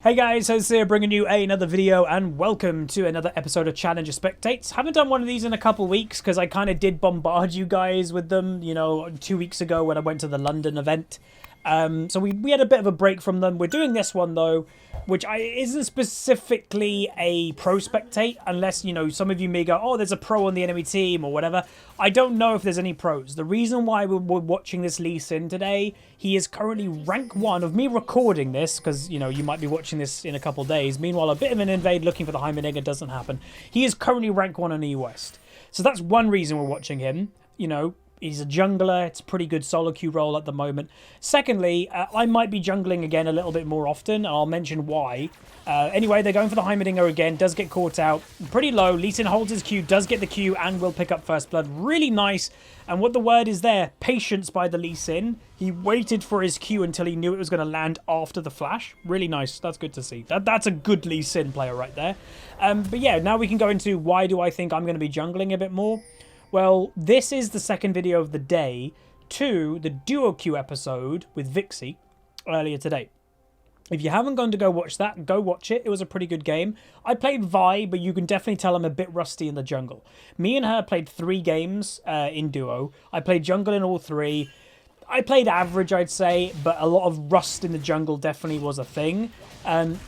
Hey guys, Huzzy here bringing you another video and welcome to another episode of Challenger Spectates. Haven't done one of these in a couple weeks because I kind of did bombard you guys with them, you know, 2 weeks ago when I went to the London event. So we had a bit of a break from them. We're doing this one though, which isn't specifically a pro spectate unless, you know, some of you may go, oh, there's a pro on the enemy team or whatever. I don't know if there's any pros. The reason why we're watching this Lee Sin today, he is currently rank 1 of me recording this because, you know, you might be watching this in a couple days. Meanwhile, a bit of an invade looking for the Heimerdinger doesn't happen. He is currently rank 1 on EU West. So that's one reason we're watching him, you know. He's a jungler. It's a pretty good solo queue role at the moment. Secondly, I might be jungling again a little bit more often. I'll mention why. Anyway, they're going for the Heimerdinger again. Does get caught out. Pretty low. Lee Sin holds his Q. Does get the Q and will pick up first blood. Really nice. And what the word is there, patience by the Lee Sin. He waited for his Q until he knew it was going to land after the flash. Really nice. That's good to see. That's a good Lee Sin player right there. But yeah, now we can go into why do I think I'm going to be jungling a bit more. Well, this is the second video of the day to the duo queue episode with Vixie earlier today. If you haven't gone to go watch that, go watch it. It was a pretty good game. I played Vi, but you can definitely tell I'm a bit rusty in the jungle. Me and her played 3 games in duo. I played jungle in all 3. I played average, I'd say, but a lot of rust in the jungle definitely was a thing.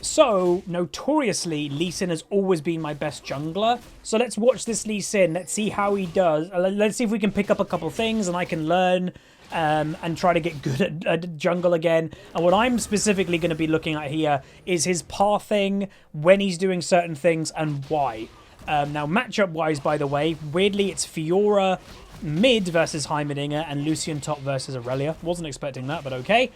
So, notoriously, Lee Sin has always been my best jungler. So let's watch this Lee Sin. Let's see how he does. Let's see if we can pick up a couple things and I can learn and try to get good at jungle again. And what I'm specifically going to be looking at here is his pathing, when he's doing certain things, and why. Now, matchup-wise, by the way, weirdly, it's Fiora mid versus Heimerdinger and Lucian top versus Aurelia. Wasn't expecting that, but okay.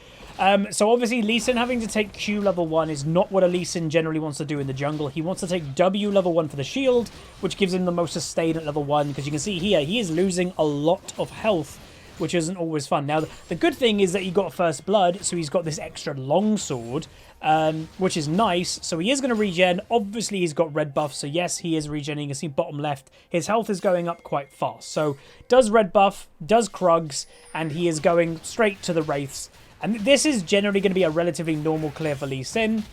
So obviously Lee Sin having to take Q level 1 is not what a Lee Sin generally wants to do in the jungle. He wants to take W level 1 for the shield, which gives him the most sustain at level 1, because you can see here he is losing a lot of health, which isn't always fun. Now, the good thing is that he got first blood, so he's got this extra longsword, which is nice. So he is going to regen. Obviously, he's got red buff, so yes, he is regenerating. You can see bottom left, his health is going up quite fast. So does red buff, does Krugs, and he is going straight to the Wraiths. And this is generally going to be a relatively normal clear for Lee Sin.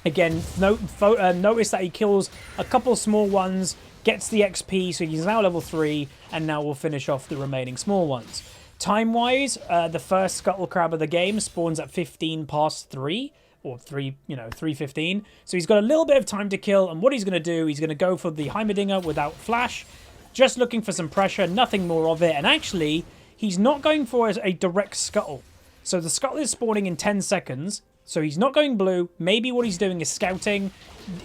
Again, notice that he kills a couple small ones, gets the XP, so he's now level 3, and now we'll finish off the remaining small ones. Time-wise, the first Scuttle Crab of the game spawns at 15 past 3, or 3:15. So he's got a little bit of time to kill, and what he's going to do, he's going to go for the Heimerdinger without flash, just looking for some pressure, nothing more of it, and actually, he's not going for a direct Scuttle. So the Scuttle is spawning in 10 seconds, so he's not going blue. Maybe what he's doing is scouting.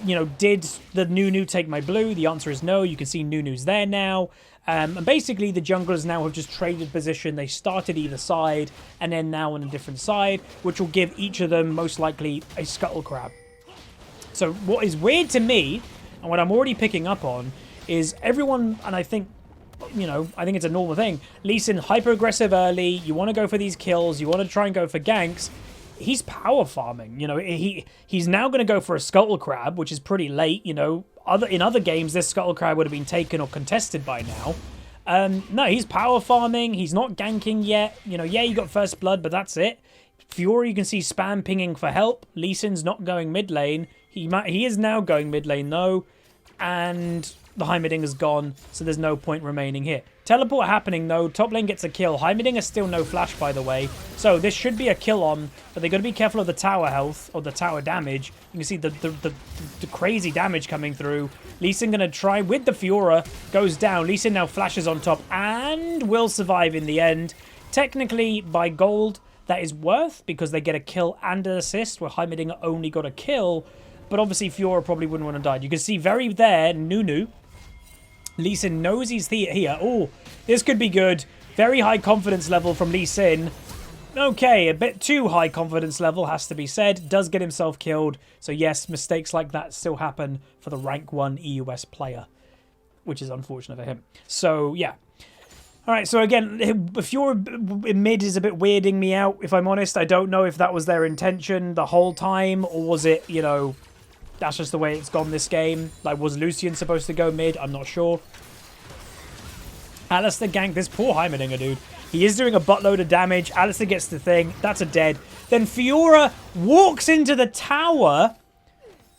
You know, did the Nunu take my blue? The answer is no. You can see Nunu's there now. And basically, the junglers now have just traded position. They started either side, and then now on a different side, which will give each of them, most likely, a Scuttle Crab. So what is weird to me, and what I'm already picking up on, is everyone, and I think, you know, I think it's a normal thing. Lee Sin hyper-aggressive early. You want to go for these kills. You want to try and go for ganks. He's power farming, you know. He's now going to go for a Scuttle Crab, which is pretty late, you know. In other games, this Scuttle Crab would have been taken or contested by now. No, he's power farming. He's not ganking yet. You know, yeah, he got first blood, but that's it. Fiora, you can see spam pinging for help. Lee Sin's not going mid lane. He is now going mid lane, though. And the Heimerdinger's gone, so there's no point remaining here. Teleport happening, though. Top lane gets a kill. Heimerdinger still no flash, by the way. So this should be a kill on, but they've got to be careful of the tower health, or the tower damage. You can see the crazy damage coming through. Lee Sin going to try with the Fiora. Goes down. Lee Sin now flashes on top and will survive in the end. Technically, by gold, that is worth, because they get a kill and an assist, where Heimerdinger only got a kill. But obviously, Fiora probably wouldn't want to die. You can see very there, Nunu. Lee Sin knows he's here. Oh, this could be good. Very high confidence level from Lee Sin. Okay, a bit too high confidence level, has to be said. Does get himself killed. So yes, mistakes like that still happen for the rank 1 EUS player, which is unfortunate for him. So, yeah. Alright, so again, if you're mid is a bit weirding me out, if I'm honest. I don't know if that was their intention the whole time, or was it, you know, that's just the way it's gone this game. Like, was Lucian supposed to go mid? I'm not sure. Alistair ganked this poor Heimerdinger, dude. He is doing a buttload of damage. Alistair gets the thing. That's a dead. Then Fiora walks into the tower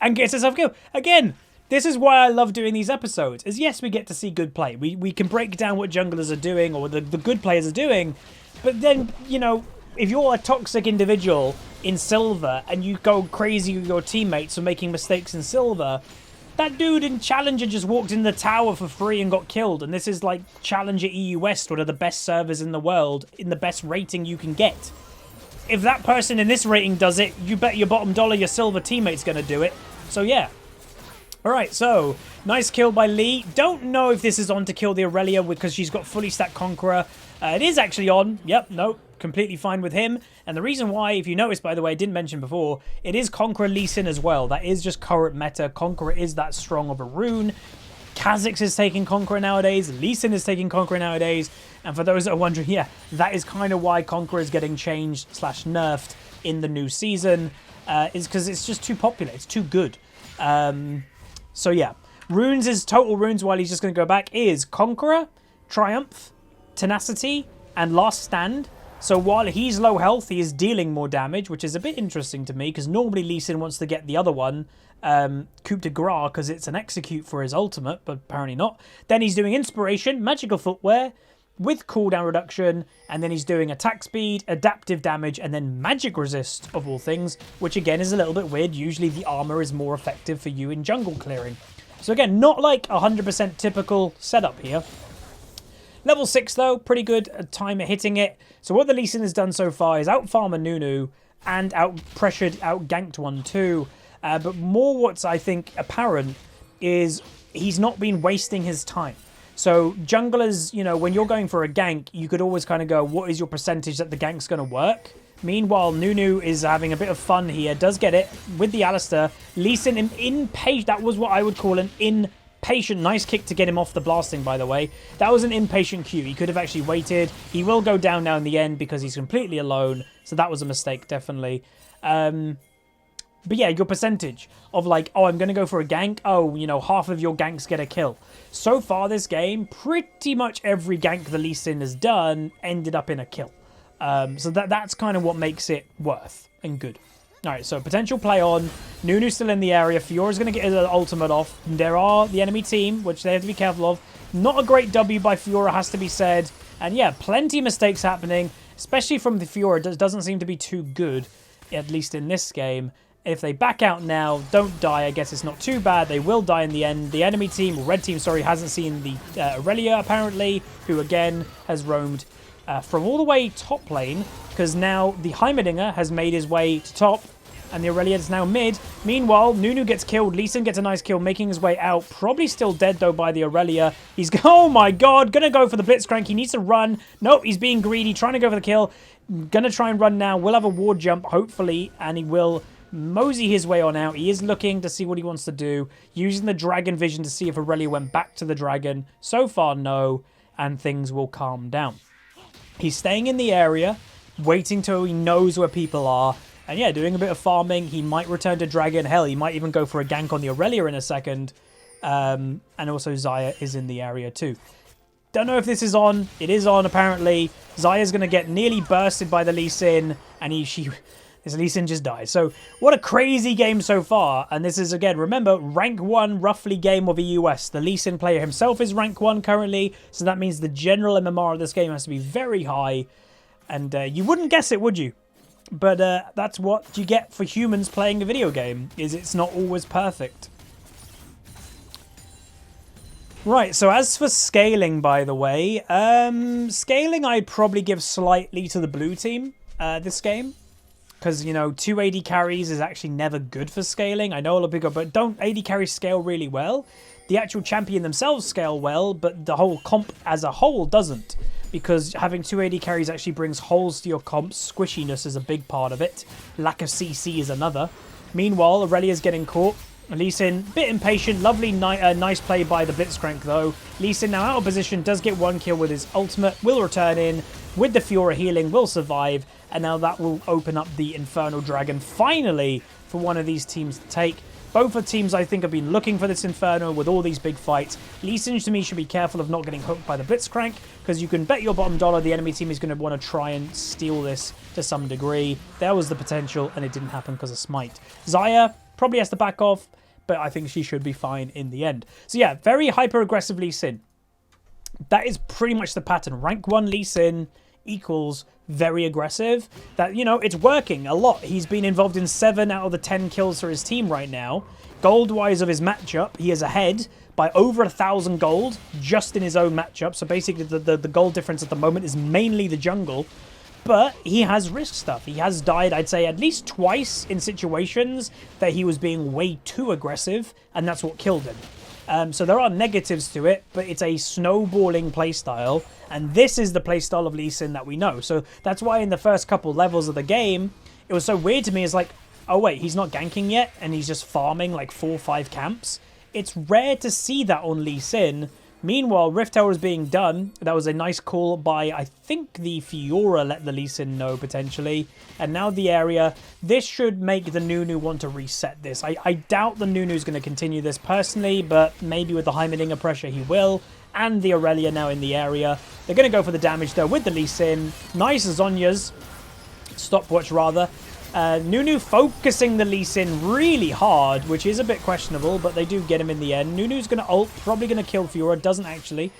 and gets herself killed. Again, this is why I love doing these episodes. Is yes, we get to see good play. We can break down what junglers are doing or the good players are doing. But then, you know, if you're a toxic individual in Silver and you go crazy with your teammates for making mistakes in Silver, that dude in Challenger just walked in the tower for free and got killed. And this is like Challenger EU West, one of the best servers in the world, in the best rating you can get. If that person in this rating does it, you bet your bottom dollar your Silver teammate's going to do it. So yeah. Alright, so nice kill by Lee. Don't know if this is on to kill the Aurelia because she's got fully stacked Conqueror. It is actually on. Yep, nope. Completely fine with him. And the reason why, if you notice, by the way, I didn't mention before, it is Conqueror Lee Sin as well. That is just current meta. Conqueror is that strong of a rune. Kha'Zix is taking Conqueror nowadays. Lee Sin is taking Conqueror nowadays. And for those that are wondering, yeah, that is kind of why Conqueror is getting changed / nerfed in the new season. Is because it's just too popular. It's too good. So yeah. Runes is total runes while he's just going to go back is Conqueror, Triumph, Tenacity, and Last Stand. So while he's low health, he is dealing more damage, which is a bit interesting to me, because normally Lee Sin wants to get the other one, Coup de Grace, because it's an execute for his ultimate, but apparently not. Then he's doing Inspiration, Magical Footwear, with cooldown reduction, and then he's doing attack speed, adaptive damage, and then magic resist, of all things, which again is a little bit weird. Usually the armor is more effective for you in jungle clearing. So again, not like 100% typical setup here. Level 6 though, pretty good time at hitting it. So what the Lee Sin has done so far is out-farm a Nunu and out-pressured, out-ganked one too. But more what's, I think, apparent is he's not been wasting his time. So junglers, you know, when you're going for a gank, you could always kind of go, what is your percentage that the gank's going to work? Meanwhile, Nunu is having a bit of fun here, does get it with the Alistair. Lee Sin impatient, that was what I would call an impatient. Nice kick to get him off the blasting, by the way. That was an impatient Q. He could have actually waited. He will go down now in the end because he's completely alone. So that was a mistake, definitely. But yeah, your percentage of like, oh, I'm going to go for a gank. Oh, you know, half of your ganks get a kill. So far this game, pretty much every gank the Lee Sin has done ended up in a kill. So that's kind of what makes it worth and good. All right, so potential play on. Nunu's still in the area. Fiora's going to get his ultimate off. There are the enemy team, which they have to be careful of. Not a great W by Fiora, has to be said. And yeah, plenty of mistakes happening, especially from the Fiora. It doesn't seem to be too good, at least in this game. If they back out now, don't die, I guess it's not too bad. They will die in the end. The enemy team, red team, sorry, hasn't seen the Aurelia, apparently, who again has roamed from all the way top lane, because now the Heimerdinger has made his way to top, and the Aurelia is now mid. Meanwhile, Nunu gets killed. Lee Sin gets a nice kill, making his way out. Probably still dead, though, by the Aurelia. He's, oh my god, gonna go for the Blitzcrank. He needs to run. Nope, he's being greedy, trying to go for the kill. Gonna try and run now. Will have a ward jump, hopefully, and he will mosey his way on out. He is looking to see what he wants to do, using the dragon vision to see if Aurelia went back to the dragon. So far, no, and things will calm down. He's staying in the area, waiting till he knows where people are, and yeah, doing a bit of farming. He might return to dragon. Hell, he might even go for a gank on the Aurelia in a second. And also Xayah is in the area too. Don't know if this is on. It is on, apparently. Xayah's going to get nearly bursted by the Lee Sin, and this Lee Sin just dies. So, what a crazy game so far. And this is, again, remember, rank 1 roughly game of EU West. The Lee Sin player himself is rank 1 currently. So that means the general MMR of this game has to be very high. And you wouldn't guess it, would you? But that's what you get for humans playing a video game, is it's not always perfect. Right, so as for scaling, by the way, scaling I'd probably give slightly to the blue team this game. Because, you know, 2 AD carries is actually never good for scaling. I know a lot of people go, but don't AD carries scale really well? The actual champion themselves scale well, but the whole comp as a whole doesn't. Because having 2 AD carries actually brings holes to your comps. Squishiness is a big part of it. Lack of CC is another. Meanwhile, Aurelia's getting caught. Lee Sin, bit impatient. Lovely, nice play by the Blitzcrank, though. Lee Sin now out of position, does get 1 kill with his ultimate. Will return in with the Fiora healing, will survive. And now that will open up the Infernal Dragon finally for one of these teams to take. Both of teams, I think, have been looking for this Inferno with all these big fights. Lee Sin, to me, should be careful of not getting hooked by the Blitzcrank, because you can bet your bottom dollar the enemy team is going to want to try and steal this to some degree. There was the potential, and it didn't happen because of Smite. Xayah probably has to back off, but I think she should be fine in the end. So yeah, very hyper-aggressive Lee Sin. That is pretty much the pattern. Rank 1 Lee Sin equals very aggressive. That, you know, it's working a lot. He's been involved in 7 out of the 10 kills for his team right now. Gold-wise of his matchup, he is ahead by over 1,000 gold just in his own matchup. So basically the gold difference at the moment is mainly the jungle. But he has risk stuff. He has died, I'd say, at least twice in situations that he was being way too aggressive, and that's what killed him. So there are negatives to it, but it's a snowballing playstyle, and this is the playstyle of Lee Sin that we know. So that's why in the first couple levels of the game, it was so weird to me. It's like, oh wait, he's not ganking yet, and he's just farming like 4 or 5 camps. It's rare to see that on Lee Sin. Meanwhile, Rift Tower is being done. That was a nice call by, I think, the Fiora let the Lee Sin know, potentially. And now the area. This should make the Nunu want to reset this. I doubt the Nunu's going to continue this personally, but maybe with the Heimerdinger pressure he will. And the Aurelia now in the area. They're going to go for the damage, though, with the Lee Sin. Nice Zhonya's. Stopwatch, rather. Nunu focusing the Lee Sin really hard, which is a bit questionable, but they do get him in the end. Nunu's going to ult, probably going to kill Fiora, doesn't actually.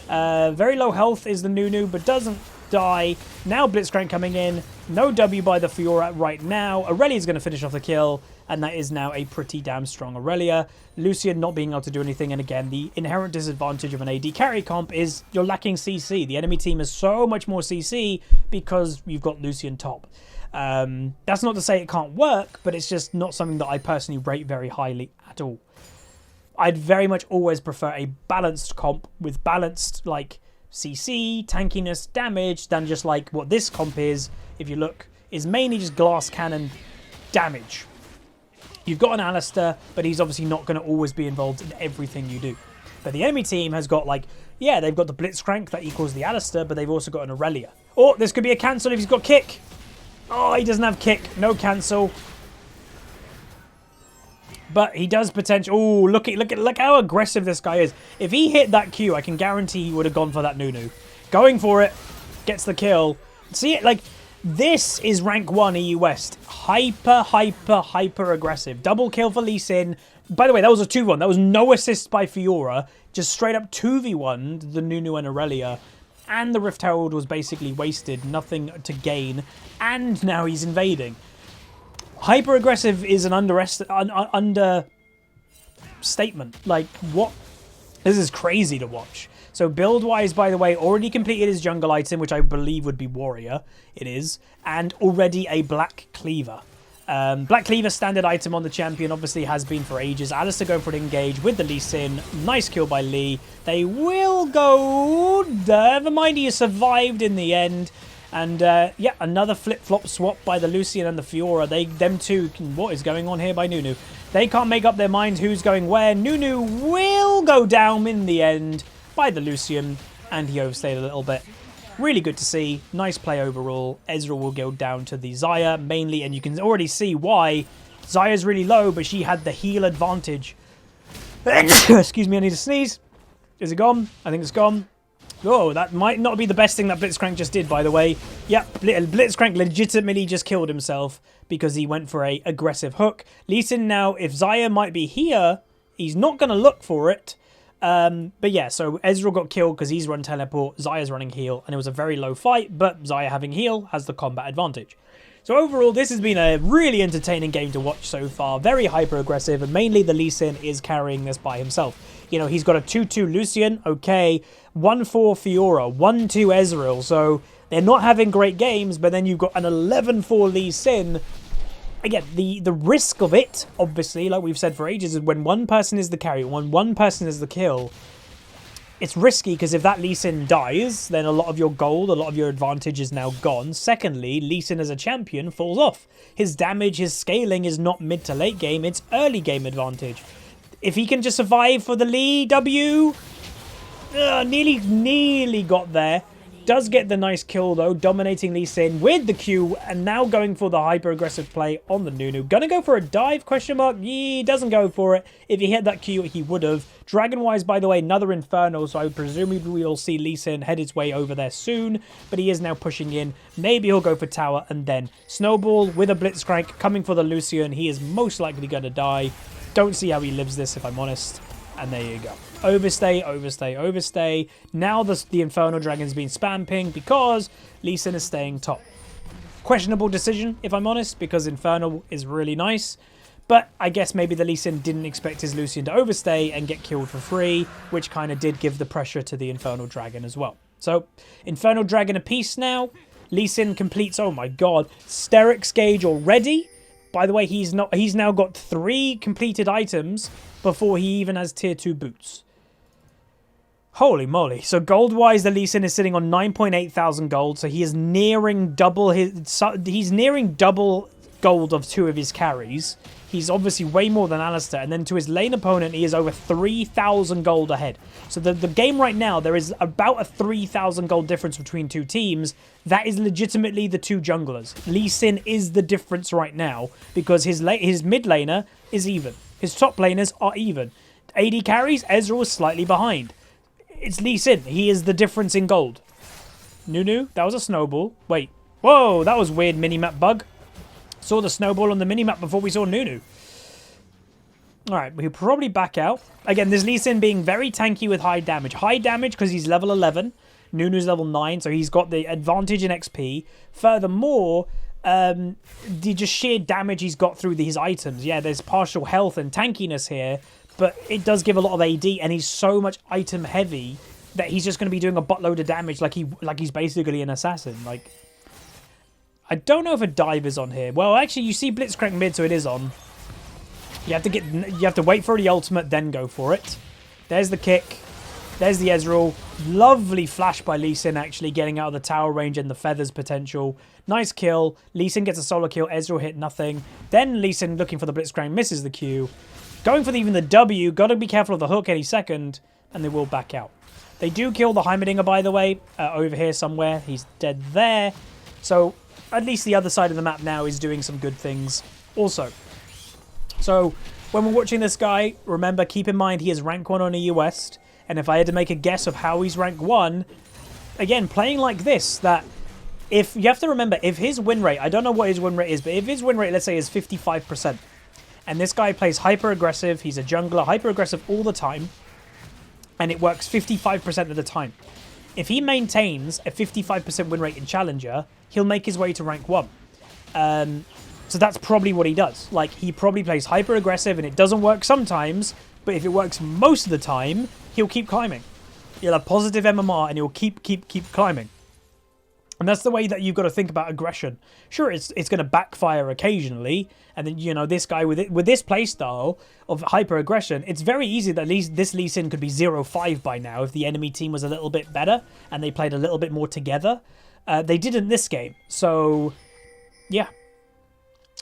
Very low health is the Nunu, but doesn't die. Now Blitzcrank coming in. No W by the Fiora right now. Aurelia's going to finish off the kill, and that is now a pretty damn strong Aurelia. Lucian not being able to do anything, and again, the inherent disadvantage of an AD carry comp is you're lacking CC. The enemy team has so much more CC because you've got Lucian top. That's not to say it can't work, but it's just not something that I personally rate very highly at all. I'd very much always prefer a balanced comp with balanced, like, CC, tankiness, damage, than just like what this comp is, if you look, is mainly just glass cannon damage. You've got an Alistar, but he's obviously not going to always be involved in everything you do. But the enemy team has got, like, yeah, they've got the Blitzcrank that equals the Alistar, but they've also got an Aurelia. Oh, this could be a cancel if he's got kick. Oh, he doesn't have kick. No cancel. But he does potential. Oh, look how aggressive this guy is. If he hit that Q, I can guarantee he would have gone for that Nunu. Going for it. Gets the kill. See it? Like, this is rank 1 EU West. Hyper aggressive. Double kill for Lee Sin. By the way, that was a 2v1. That was no assist by Fiora. Just straight up 2v1 the Nunu and Aurelia. And the Rift Herald was basically wasted. Nothing to gain. And now he's invading. Hyper-aggressive is an understatement. Like, what? This is crazy to watch. So build-wise, by the way, already completed his jungle item, which I believe would be Warrior. It is. And already a Black Cleaver. Black Cleaver standard item on the champion, obviously has been for ages. Alistar going for an engage with the Lee Sin. Nice kill by Lee. They will go... Never mind, he survived in the end. And yeah, another flip-flop swap by the Lucian and the Fiora. Them two, what is going on here by Nunu? They can't make up their minds who's going where. Nunu will go down in the end by the Lucian. And he overstayed a little bit. Really good to see. Nice play overall. Ezreal will go down to the Xayah mainly, and you can already see why. Xayah's really low, but she had the heal advantage. Excuse me, I need to sneeze. Is it gone? I think it's gone. Oh, that might not be the best thing that Blitzcrank just did, by the way. Yep, Blitzcrank legitimately just killed himself because he went for a aggressive hook. Lee Sin now, if Xayah might be here, he's not going to look for it. But yeah, so Ezreal got killed because he's run teleport, Xayah's running heal, and it was a very low fight, but Xayah having heal has the combat advantage. So overall, this has been a really entertaining game to watch so far, very hyper-aggressive, and mainly the Lee Sin is carrying this by himself. You know, he's got a 2-2 Lucian, okay, 1-4 Fiora, 1-2 Ezreal, so they're not having great games, but then you've got an 11-4 Lee Sin. Again, the risk of it, obviously, like we've said for ages, is when one person is the carry, when one person is the kill, it's risky because if that Lee Sin dies, then a lot of your gold, a lot of your advantage is now gone. Secondly, Lee Sin as a champion falls off. His damage, his scaling is not mid to late game, it's early game advantage. If he can just survive for the Lee W, nearly got there. Does get the nice kill, though, dominating Lee Sin with the Q, and now going for the hyper-aggressive play on the Nunu. Gonna go for a dive, question mark? He doesn't go for it. If he hit that Q, he would have. Dragon-wise, by the way, another Inferno, so I presumably we'll see Lee Sin head his way over there soon, but he is now pushing in. Maybe he'll go for tower, and then Snowball with a Blitzcrank coming for the Lucian. He is most likely going to die. Don't see how he lives this, if I'm honest. And there you go. Overstay, overstay, overstay. Now the Inferno Dragon's been spam pinged because Lee Sin is staying top. Questionable decision, if I'm honest, because Inferno is really nice. But I guess maybe the Lee Sin didn't expect his Lucian to overstay and get killed for free, which kind of did give the pressure to the Inferno Dragon as well. So, Inferno Dragon apiece now. Lee Sin completes, oh my god, Sterix Gauge already. By the way, he's now got 3 completed items before he even has tier 2 boots. Holy moly. So gold-wise, the Lee Sin is sitting on 9.8 thousand gold. So he is nearing double gold of 2 of his carries. He's obviously way more than Alistair. And then to his lane opponent, he is over 3,000 gold ahead. So the game right now, there is about a 3,000 gold difference between 2 teams. That is legitimately the 2 junglers. Lee Sin is the difference right now because his mid laner is even. His top laners are even. AD carries, Ezreal is slightly behind. It's Lee Sin. He is the difference in gold. Nunu, that was a snowball. Wait. Whoa, that was weird minimap bug. Saw the snowball on the minimap before we saw Nunu. Alright, he'll probably back out. Again, this Lee Sin being very tanky with high damage. High damage because he's level 11. Nunu's level 9, so he's got the advantage in XP. Furthermore, the just sheer damage he's got through his items. Yeah, there's partial health and tankiness here, but it does give a lot of AD, and he's so much item heavy that he's just going to be doing a buttload of damage like he's basically an assassin. Like, I don't know if a dive is on here. Well, actually, you see Blitzcrank mid, so it is on. You have to wait for the ultimate, then go for it. There's the kick. There's the Ezreal. Lovely flash by Lee Sin, actually, getting out of the tower range and the feathers potential. Nice kill. Lee Sin gets a solo kill. Ezreal hit nothing. Then Lee Sin looking for the Blitzcrank, misses the Q. Going for even the W. Got to be careful of the hook any second, and they will back out. They do kill the Heimerdinger, by the way, over here somewhere. He's dead there. So, at least the other side of the map now is doing some good things also. So, when we're watching this guy, remember, keep in mind he is rank 1 on EU West. And if I had to make a guess of how he's rank 1, again, playing like this, that if you have to remember, if his win rate, I don't know what his win rate is, but if his win rate, let's say, is 55%, and this guy plays hyper-aggressive, he's a jungler, hyper-aggressive all the time, and it works 55% of the time. If he maintains a 55% win rate in Challenger, he'll make his way to rank 1. So that's probably what he does. Like, he probably plays hyper-aggressive, and it doesn't work sometimes, but if it works most of the time, he'll keep climbing. He'll have positive MMR, and he'll keep climbing. And that's the way that you've got to think about aggression. Sure, it's going to backfire occasionally, and then, you know, this guy with this playstyle of hyper-aggression, it's very easy that this Lee Sin could be 0-5 by now if the enemy team was a little bit better, and they played a little bit more together. They didn't this game, so yeah.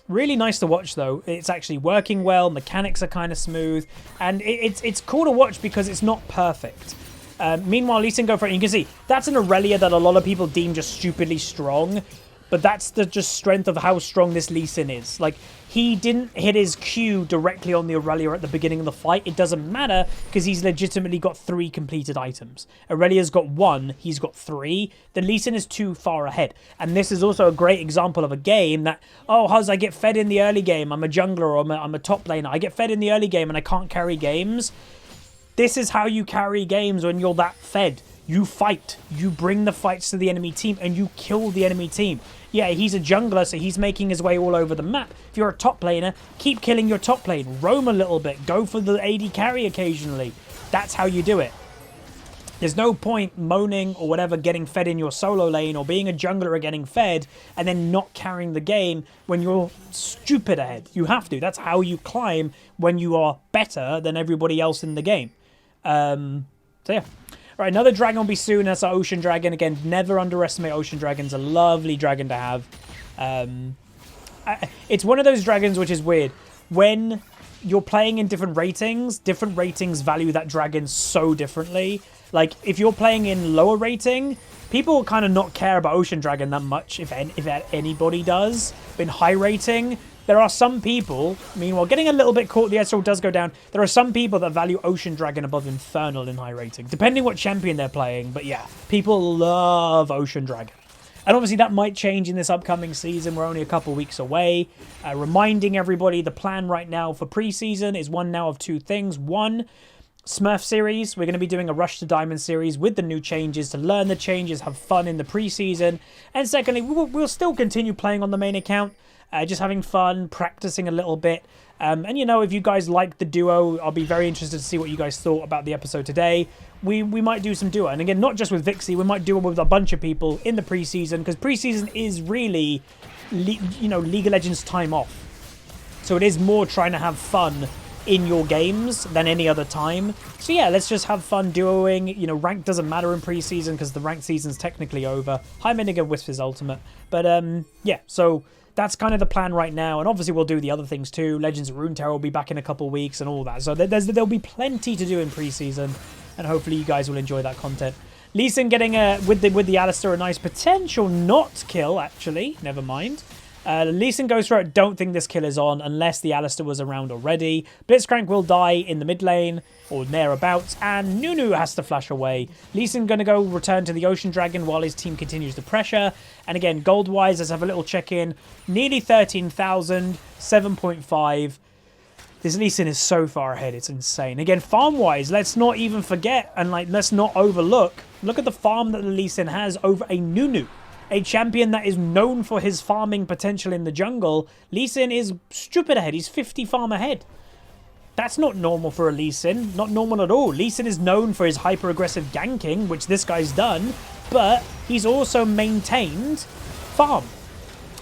Really nice to watch, though. It's actually working well. Mechanics are kind of smooth. And it's cool to watch because it's not perfect. Meanwhile, Lee Sin go for it. And you can see, that's an Aurelia that a lot of people deem just stupidly strong. But that's the just strength of how strong this Lee Sin is. Like, he didn't hit his Q directly on the Aurelia at the beginning of the fight. It doesn't matter because he's legitimately got 3 completed items. Aurelia's got 1. He's got 3. The Lee Sin is too far ahead. And this is also a great example of a game that, oh, Huz, I get fed in the early game. I'm a jungler or I'm a top laner. I get fed in the early game and I can't carry games. This is how you carry games when you're that fed. You fight. You bring the fights to the enemy team and you kill the enemy team. Yeah, he's a jungler, so he's making his way all over the map. If you're a top laner, keep killing your top lane. Roam a little bit. Go for the AD carry occasionally. That's how you do it. There's no point moaning or whatever, getting fed in your solo lane or being a jungler or getting fed and then not carrying the game when you're stupid ahead. You have to. That's how you climb when you are better than everybody else in the game. So yeah. All right, another dragon will be soon. That's our Ocean Dragon. Again, never underestimate Ocean Dragons. A lovely dragon to have. It's one of those dragons which is weird. When you're playing in different ratings value that dragon so differently. Like, if you're playing in lower rating, people kind of not care about Ocean Dragon that much, if anybody does. But in high rating, there are some people, meanwhile, getting a little bit caught, the Ezreal does go down. There are some people that value Ocean Dragon above Infernal in high rating, depending what champion they're playing. But yeah, people love Ocean Dragon. And obviously that might change in this upcoming season. We're only a couple weeks away. Reminding everybody, the plan right now for preseason is one now of two things. One, Smurf series. We're going to be doing a Rush to Diamond series with the new changes to learn the changes, have fun in the preseason. And secondly, we'll still continue playing on the main account, just having fun, practicing a little bit. And, you know, if you guys like the duo, I'll be very interested to see what you guys thought about the episode today. We might do some duo. And again, not just with Vixie, we might do it with a bunch of people in the preseason, because preseason is really, you know, League of Legends time off. So it is more trying to have fun in your games than any other time. So yeah, let's just have fun duoing. You know, rank doesn't matter in preseason because the ranked season's technically over. Hi Miniga Wisp is ultimate. But yeah, so that's kind of the plan right now. And obviously we'll do the other things too. Legends of Runeterra will be back in a couple weeks and all that. So there'll be plenty to do in preseason, and hopefully you guys will enjoy that content. Lee Sin getting with the Alistar a nice potential not kill, actually. Never mind. Lee Sin goes for it. Don't think this kill is on unless the Alistar was around already. Blitzcrank will die in the mid lane or thereabouts, and Nunu has to flash away. Lee Sin going to go return to the Ocean Dragon while his team continues to pressure. And again, gold-wise, let's have a little check-in. Nearly 13,000, 7.5. This Lee Sin is so far ahead, it's insane. Again, farm-wise, let's not even forget and let's not overlook. Look at the farm that the Lee Sin has over a Nunu. A champion that is known for his farming potential in the jungle. Lee Sin is stupid ahead. He's 50 farm ahead. That's not normal for a Lee Sin. Not normal at all. Lee Sin is known for his hyper-aggressive ganking, which this guy's done, but he's also maintained farm.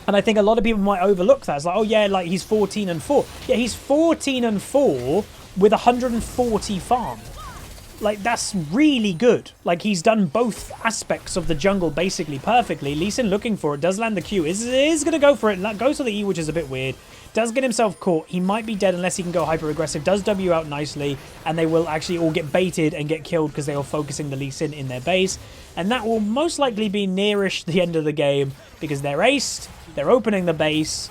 And I think a lot of people might overlook that. It's like, oh yeah, like he's 14 and 4. Yeah, he's 14 and 4 with 140 farm. Like, that's really good. Like, he's done both aspects of the jungle basically perfectly. Lee Sin looking for it. Does land the Q. Is going to go for it. Goes for the E, which is a bit weird. Does get himself caught. He might be dead unless he can go hyper-aggressive. Does W out nicely. And they will actually all get baited and get killed because they are focusing the Lee Sin in their base. And that will most likely be nearish the end of the game because they're aced. They're opening the base.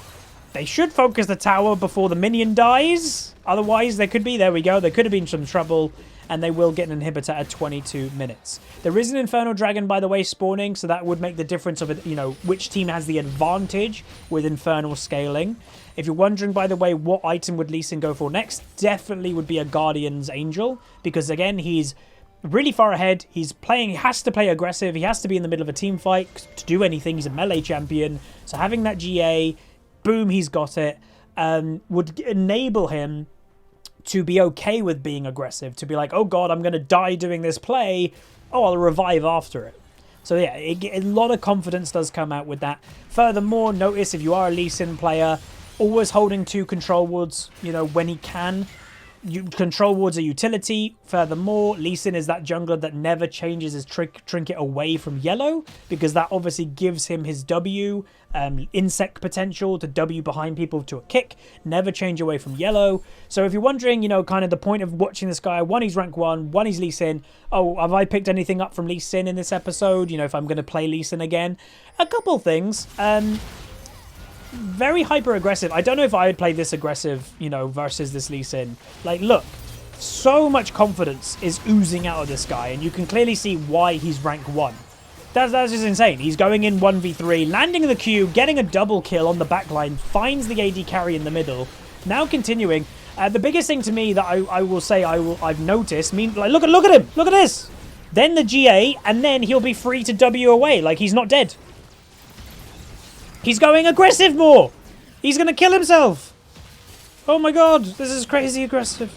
They should focus the tower before the minion dies. Otherwise, there could be... There we go. There could have been some trouble. And they will get an inhibitor at 22 minutes. There is an Infernal Dragon, by the way, spawning, so that would make the difference of it, you know, which team has the advantage with Infernal scaling. If you're wondering, by the way, what item would Lee Sin go for next, definitely would be a Guardian's Angel, because again, he's really far ahead. He's playing, he has to play aggressive, he has to be in the middle of a team fight to do anything. He's a melee champion, so having that GA, boom, he's got it, would enable him to be okay with being aggressive, to be like, oh god, I'm going to die doing this play, oh, I'll revive after it. So yeah, a lot of confidence does come out with that. Furthermore, notice if you are a Lee Sin player, always holding 2 control wards, you know, when he can. Control wards are utility. Furthermore, Lee Sin is that jungler that never changes his trinket away from yellow, because that obviously gives him his W, insect potential to W behind people to a kick. Never change away from yellow. So if you're wondering, you know, kind of the point of watching this guy, one, he's rank 1, one, he's Lee Sin. Oh, have I picked anything up from Lee Sin in this episode? You know, if I'm going to play Lee Sin again. A couple things. Very hyper aggressive. I don't know if I would play this aggressive, you know, versus this Lee Sin. Like, look, so much confidence is oozing out of this guy, and you can clearly see why he's rank 1. That's just insane. He's going in 1v3, landing the Q, getting a double kill on the backline, finds the AD carry in the middle. Now continuing. The biggest thing to me that I will say I've noticed, like, look at him, look at this. Then the GA, and then he'll be free to W away, like he's not dead. He's going aggressive more. He's going to kill himself. Oh my god, this is crazy aggressive.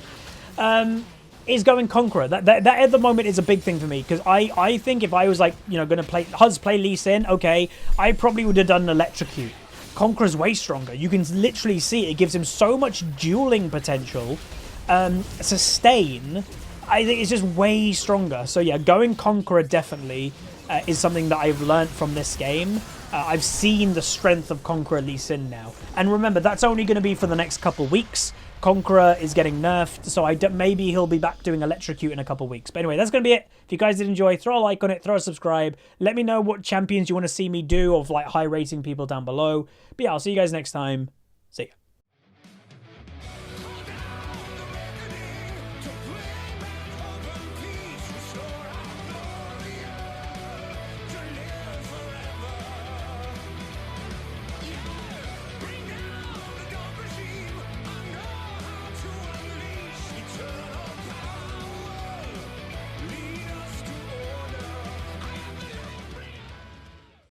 Is going Conqueror. That at the moment is a big thing for me, because I think if I was like, you know, going to play Lee Sin, okay, I probably would have done Electrocute. Conqueror's way stronger. You can literally see it gives him so much dueling potential. Sustain, I think it's just way stronger. So yeah, going Conqueror definitely is something that I've learned from this game. I've seen the strength of Conqueror Lee Sin now. And remember, that's only going to be for the next couple weeks. Conqueror is getting nerfed, so maybe he'll be back doing Electrocute in a couple weeks. But anyway, that's going to be it. If you guys did enjoy, throw a like on it, throw a subscribe. Let me know what champions you want to see me do of like high rating people down below. But yeah, I'll see you guys next time. See ya.